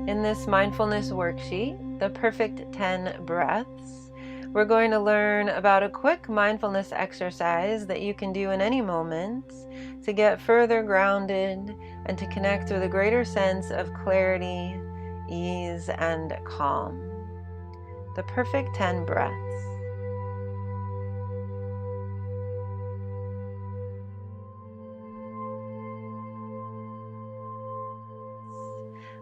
In this mindfulness worksheet, the perfect 10 breaths, we're going to learn about a quick mindfulness exercise that you can do in any moment to get further grounded and to connect with a greater sense of clarity, ease, and calm. The perfect 10 breaths.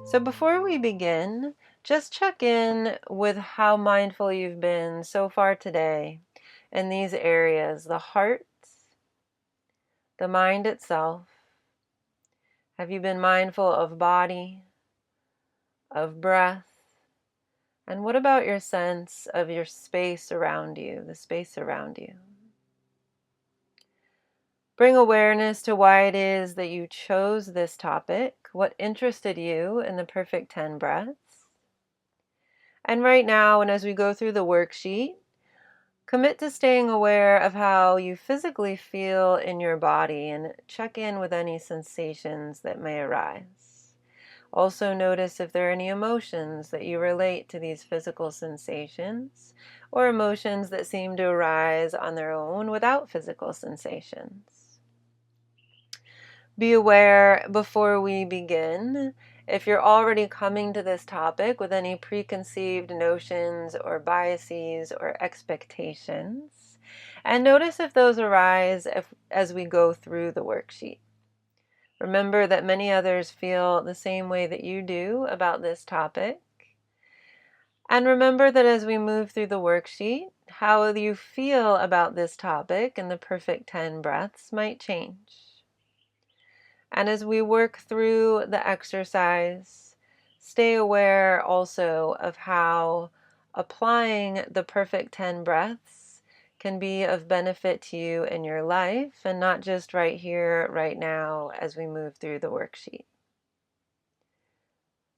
So before we begin, just check in with how mindful you've been so far today in these areas: the heart, the mind itself. Have you been mindful of body, of breath? And what about your sense of your space around you, the space around you? Bring awareness to why it is that you chose this topic, what interested you in the perfect 10 breaths. And right now, and as we go through the worksheet, commit to staying aware of how you physically feel in your body and check in with any sensations that may arise. Also notice if there are any emotions that you relate to these physical sensations, or emotions that seem to arise on their own without physical sensations. Be aware before we begin if you're already coming to this topic with any preconceived notions or biases or expectations, and notice if those arise as we go through the worksheet. Remember that many others feel the same way that you do about this topic. And remember that as we move through the worksheet, how you feel about this topic and the perfect 10 breaths might change. And as we work through the exercise, stay aware also of how applying the perfect 10 breaths can be of benefit to you in your life, and not just right here, right now, as we move through the worksheet.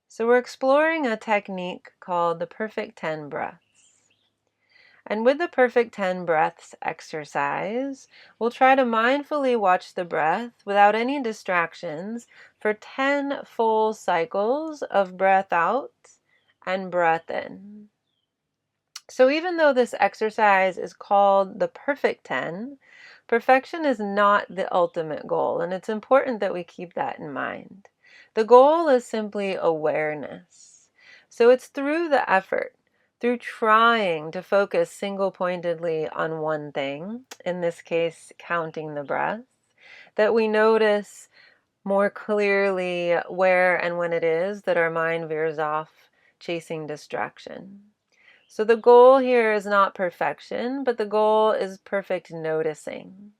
So we're exploring a technique called the perfect 10 breaths. And with the perfect 10 breaths exercise, we'll try to mindfully watch the breath without any distractions for 10 full cycles of breath out and breath in. So even though this exercise is called the perfect 10, perfection is not the ultimate goal, and it's important that we keep that in mind. The goal is simply awareness. So it's through the effort, through trying to focus single-pointedly on one thing, in this case, counting the breath, that we notice more clearly where and when it is that our mind veers off chasing distraction. So the goal here is not perfection, but the goal is perfect noticing.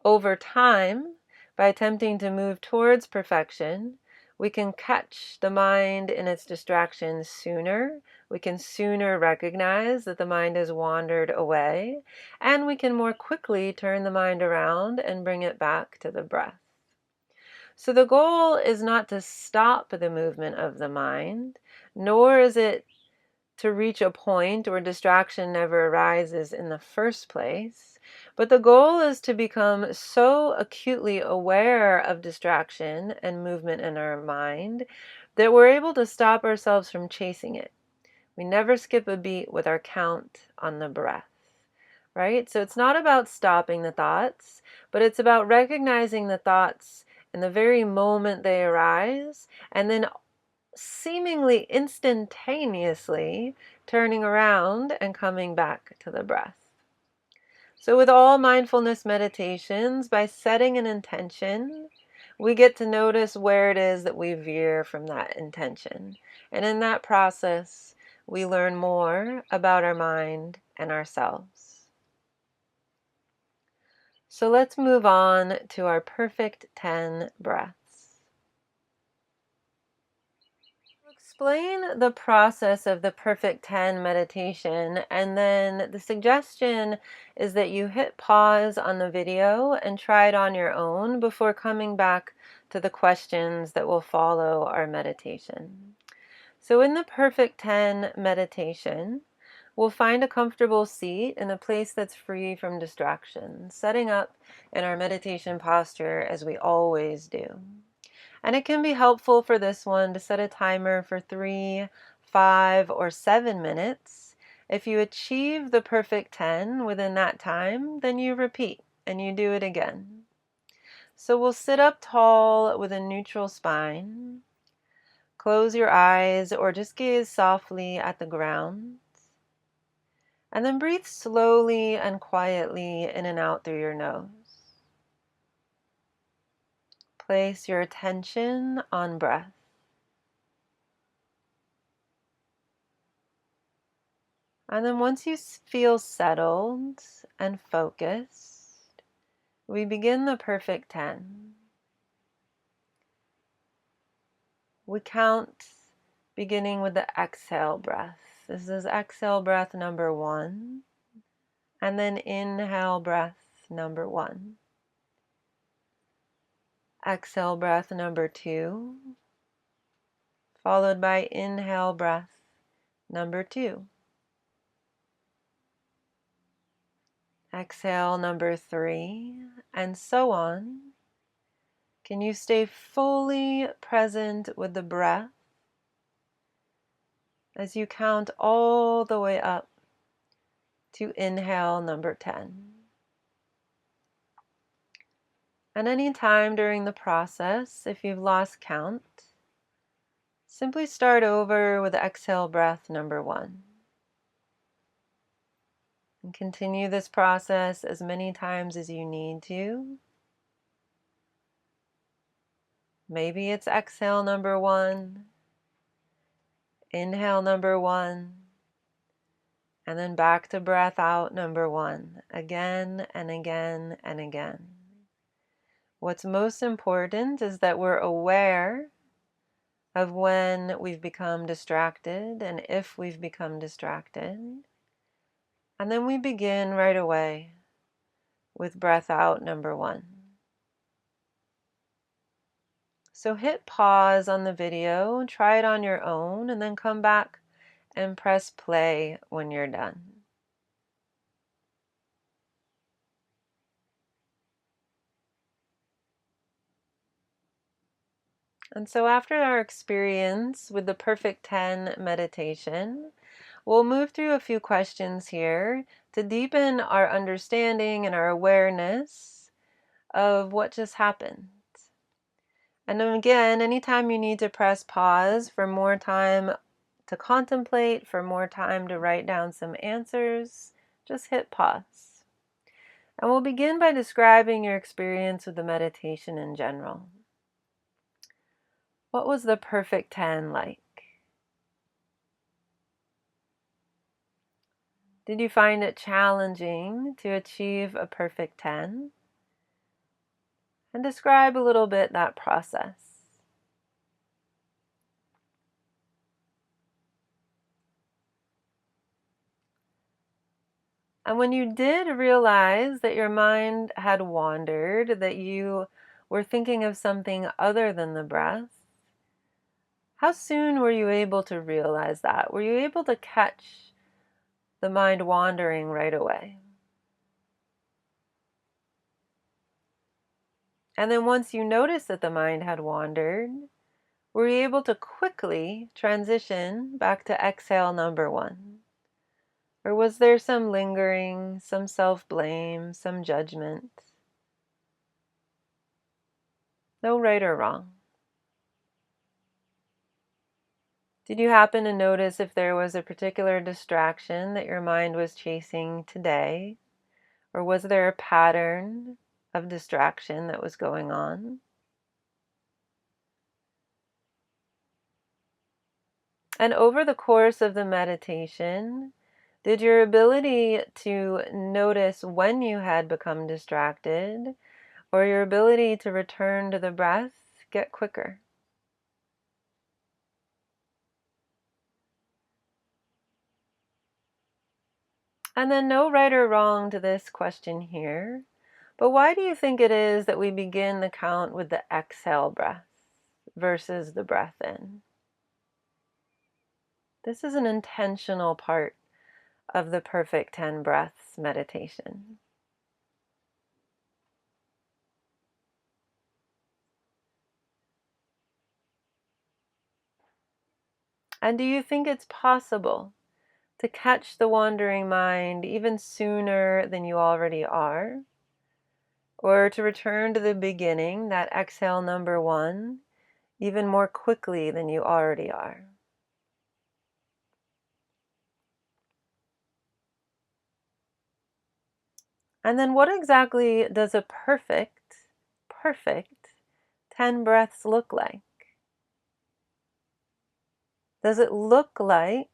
Over time, by attempting to move towards perfection, we can catch the mind in its distractions sooner. We can sooner recognize that the mind has wandered away, and we can more quickly turn the mind around and bring it back to the breath. So the goal is not to stop the movement of the mind, nor is it to reach a point where distraction never arises in the first place, but the goal is to become so acutely aware of distraction and movement in our mind that we're able to stop ourselves from chasing it. We never skip a beat with our count on the breath, right? So it's not about stopping the thoughts, but it's about recognizing the thoughts in the very moment they arise, and then seemingly instantaneously turning around and coming back to the breath. So with all mindfulness meditations, by setting an intention, we get to notice where it is that we veer from that intention. And in that process, we learn more about our mind and ourselves. So let's move on to our perfect 10 breaths. Explain the process of the perfect 10 meditation, and then the suggestion is that you hit pause on the video and try it on your own before coming back to the questions that will follow our meditation. So in the perfect 10 meditation, we'll find a comfortable seat in a place that's free from distractions, setting up in our meditation posture as we always do. And it can be helpful for this one to set a timer for 3, 5, or 7 minutes. If you achieve the perfect 10 within that time, then you repeat and you do it again. So we'll sit up tall with a neutral spine. Close your eyes or just gaze softly at the ground. And then breathe slowly and quietly in and out through your nose. Place your attention on breath. And then once you feel settled and focused, we begin the perfect 10. We count beginning with the exhale breath. This is exhale breath number 1, and then inhale breath number 1. Exhale breath number 2, followed by inhale breath number 2. Exhale number 3, and so on. Can you stay fully present with the breath as you count all the way up to inhale number 10? And any time during the process, if you've lost count, simply start over with exhale breath number 1. And continue this process as many times as you need to. Maybe it's exhale number 1, inhale number 1, and then back to breath out number 1, again and again and again. What's most important is that we're aware of when we've become distracted and if we've become distracted. And then we begin right away with breath out number 1. So hit pause on the video, try it on your own, and then come back and press play when you're done. And so after our experience with the Perfect 10 meditation, we'll move through a few questions here to deepen our understanding and our awareness of what just happened. And then again, anytime you need to press pause for more time to contemplate, for more time to write down some answers, just hit pause. And we'll begin by describing your experience with the meditation in general. What was the Perfect 10 like? Did you find it challenging to achieve a perfect 10? And describe a little bit that process. And when you did realize that your mind had wandered, that you were thinking of something other than the breath, how soon were you able to realize that? Were you able to catch the mind wandering right away? And then once you noticed that the mind had wandered, were you able to quickly transition back to exhale number 1? Or was there some lingering, some self-blame, some judgment? No right or wrong. Did you happen to notice if there was a particular distraction that your mind was chasing today? Or was there a pattern of distraction that was going on? And over the course of the meditation, did your ability to notice when you had become distracted, or your ability to return to the breath, get quicker? And then no right or wrong to this question here, but why do you think it is that we begin the count with the exhale breath versus the breath in? This is an intentional part of the Perfect 10 Breaths meditation. And do you think it's possible to catch the wandering mind even sooner than you already are? Or to return to the beginning, that exhale number 1, even more quickly than you already are? And then what exactly does a perfect 10 breaths look like? Does it look like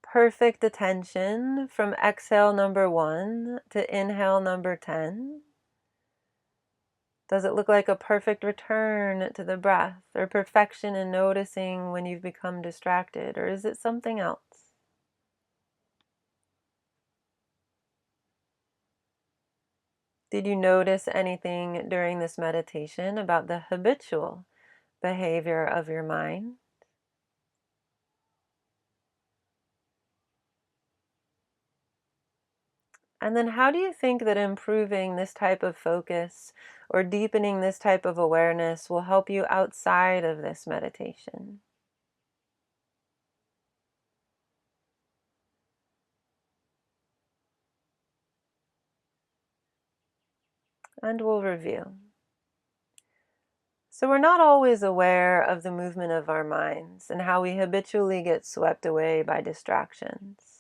perfect attention from exhale number 1 to inhale number 10? Does it look like a perfect return to the breath, or perfection in noticing when you've become distracted, or is it something else? Did you notice anything during this meditation about the habitual behavior of your mind? And then how do you think that improving this type of focus or deepening this type of awareness will help you outside of this meditation? And we'll review. So we're not always aware of the movement of our minds and how we habitually get swept away by distractions.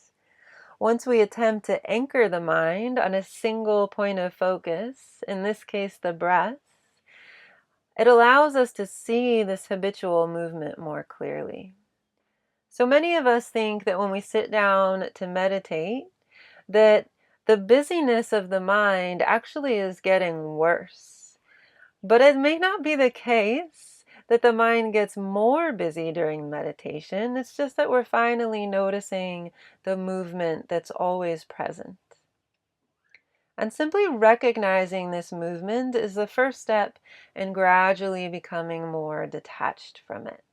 Once we attempt to anchor the mind on a single point of focus, in this case the breath, it allows us to see this habitual movement more clearly. So many of us think that when we sit down to meditate, that the busyness of the mind actually is getting worse. But it may not be the case that the mind gets more busy during meditation. It's just that we're finally noticing the movement that's always present. And simply recognizing this movement is the first step in gradually becoming more detached from it.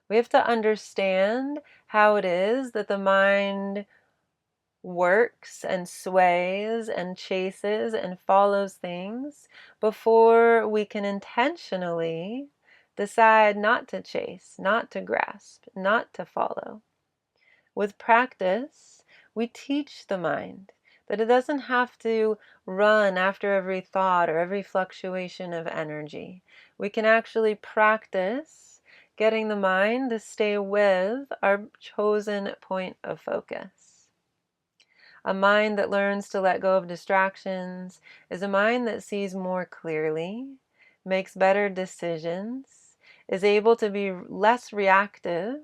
We have to understand how it is that the mind works and sways and chases and follows things before we can intentionally decide not to chase, not to grasp, not to follow. With practice, we teach the mind that it doesn't have to run after every thought or every fluctuation of energy. We can actually practice getting the mind to stay with our chosen point of focus. A mind that learns to let go of distractions is a mind that sees more clearly, makes better decisions, is able to be less reactive,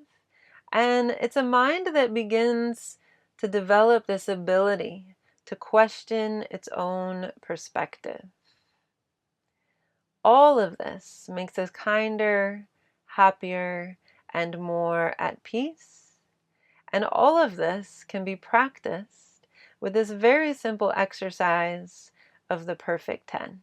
and it's a mind that begins to develop this ability to question its own perspective. All of this makes us kinder, happier, and more at peace. And all of this can be practiced with this very simple exercise of the perfect 10.